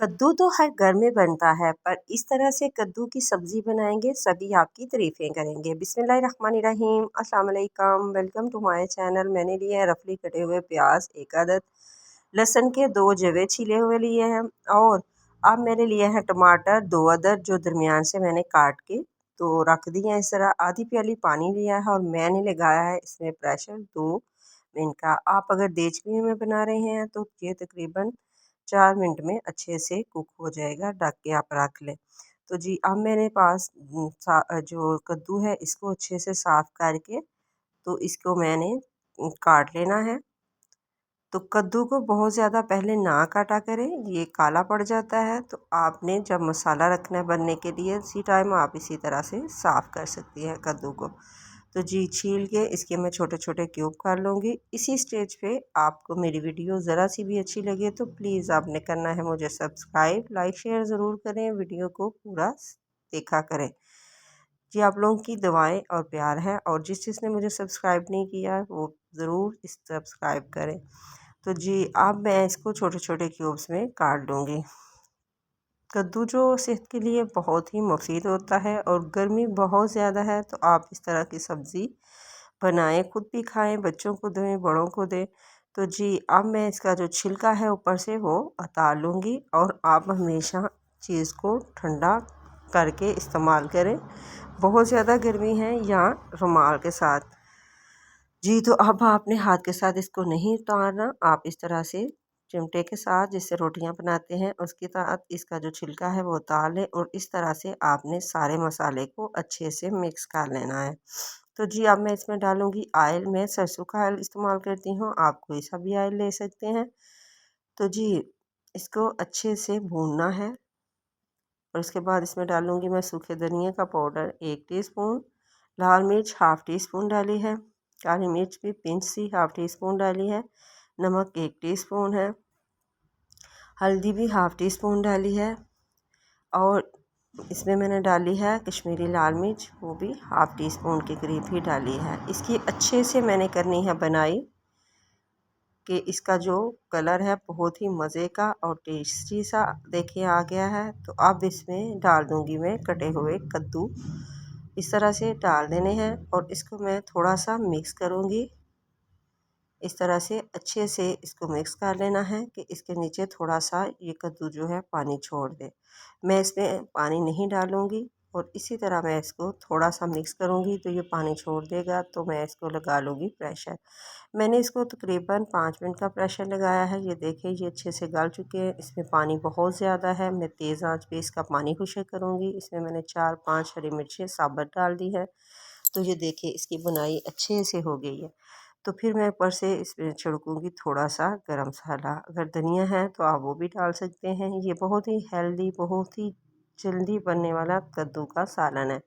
कद्दू तो हर घर में बनता है पर इस तरह से कद्दू की सब्ज़ी बनाएंगे सभी आपकी तारीफ़ें करेंगे। बिस्मिल्लाहिर्रहमानिर्रहीम, अस्सलाम वालेकुम, वेलकम टू माय चैनल। मैंने लिए हैं रफली कटे हुए प्याज एक अदद, लहसुन के 2 जवे छीले हुए लिए हैं और अब मैंने लिए हैं टमाटर 2 अदद जो दरमियान से मैंने काट के तो रख दिए हैं। इस तरह आधी प्याली पानी लिया है और मैंने लगाया है इसमें प्रेशर 2 मिनट का। आप अगर देचकी में बना रहे हैं तो ये तकरीबन 4 मिनट में अच्छे से कुक हो जाएगा, ढक के आप रख लें। तो जी अब मेरे पास जो कद्दू है इसको अच्छे से साफ़ करके तो इसको मैंने काट लेना है। तो कद्दू को बहुत ज़्यादा पहले ना काटा करें, ये काला पड़ जाता है। तो आपने जब मसाला रखना है बनने के लिए इसी टाइम आप इसी तरह से साफ़ कर सकती हैं कद्दू को। तो जी छील के इसके मैं छोटे छोटे क्यूब कर लूँगी। इसी स्टेज पे आपको मेरी वीडियो ज़रा सी भी अच्छी लगे तो प्लीज़ आपने करना है मुझे सब्सक्राइब, लाइक शेयर ज़रूर करें, वीडियो को पूरा देखा करें। जी आप लोगों की दुआएं और प्यार है और जिसने मुझे सब्सक्राइब नहीं किया वो ज़रूर इस सब्सक्राइब करें। तो जी अब मैं इसको छोटे छोटे क्यूब्स में काट लूँगी। कद्दू जो सेहत के लिए बहुत ही मुफीद होता है और गर्मी बहुत ज़्यादा है तो आप इस तरह की सब्ज़ी बनाएं, खुद भी खाएं, बच्चों को दें, बड़ों को दें। तो जी अब मैं इसका जो छिलका है ऊपर से वो उतार लूँगी और आप हमेशा चीज़ को ठंडा करके इस्तेमाल करें। बहुत ज़्यादा गर्मी है या रुमाल के साथ। जी तो अब आपने हाथ के साथ इसको नहीं उतारना, आप इस तरह से चिमटे के साथ जिससे रोटियां बनाते हैं उसके साथ इसका जो छिलका है वो उतार लें और इस तरह से आपने सारे मसाले को अच्छे से मिक्स कर लेना है। तो जी अब मैं इसमें डालूंगी ऑयल। मैं सरसों का ऑयल इस्तेमाल करती हूँ, आप कोई सा भी ऑयल ले सकते हैं। तो जी इसको अच्छे से भूनना है और उसके बाद इसमें डालूंगी मैं सूखे धनिया का पाउडर 1 टीस्पून, लाल मिर्च हाफ़ टी स्पून डाली है, काली मिर्च भी पिंच सी हाफ़ टी स्पून डाली है, नमक 1 टीस्पून है, हल्दी भी हाफ़ टी स्पून डाली है और इसमें मैंने डाली है कश्मीरी लाल मिर्च, वो भी हाफ़ टी स्पून के करीब ही डाली है। इसकी अच्छे से मैंने करनी है बनाई कि इसका जो कलर है बहुत ही मज़े का और टेस्टी सा देखिए आ गया है। तो अब इसमें डाल दूँगी मैं कटे हुए कद्दू, इस तरह से डाल देने हैं और इसको मैं थोड़ा सा मिक्स करूँगी। इस तरह से अच्छे से इसको मिक्स कर लेना है कि इसके नीचे थोड़ा सा ये कद्दू जो है पानी छोड़ दे। मैं इसमें पानी नहीं डालूँगी और इसी तरह मैं इसको थोड़ा सा मिक्स करूँगी तो ये पानी छोड़ देगा। तो मैं इसको लगा लूँगी प्रेशर। मैंने इसको तकरीबन 5 मिनट का प्रेशर लगाया है। ये देखिए ये अच्छे से गल चुके हैं। इसमें पानी बहुत ज़्यादा है, मैं तेज़ आंच पे इसका पानी खुश्क करूँगी। इसमें मैंने 4-5 हरी मिर्चें साबुत डाल दी है। तो ये देखिए इसकी बुनाई अच्छे से हो गई है। तो फिर मैं ऊपर से इसमें छिड़कूँगी थोड़ा सा गरम मसाला, अगर धनिया है तो आप वो भी डाल सकते हैं। ये बहुत ही हेल्दी, बहुत ही जल्दी बनने वाला कद्दू का सालन है।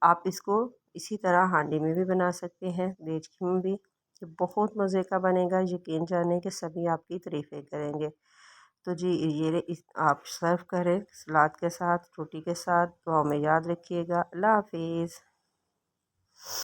आप इसको इसी तरह हांडी में भी बना सकते हैं, देचकी में भी। ये बहुत मज़े का बनेगा, यकीन जाने कि सभी आपकी तारीफ़ें करेंगे। तो जी ये इस आप सर्व करें सलाद के साथ, रोटी के साथ। दुआ में याद रखिएगा। अल्लाह हाफिज़।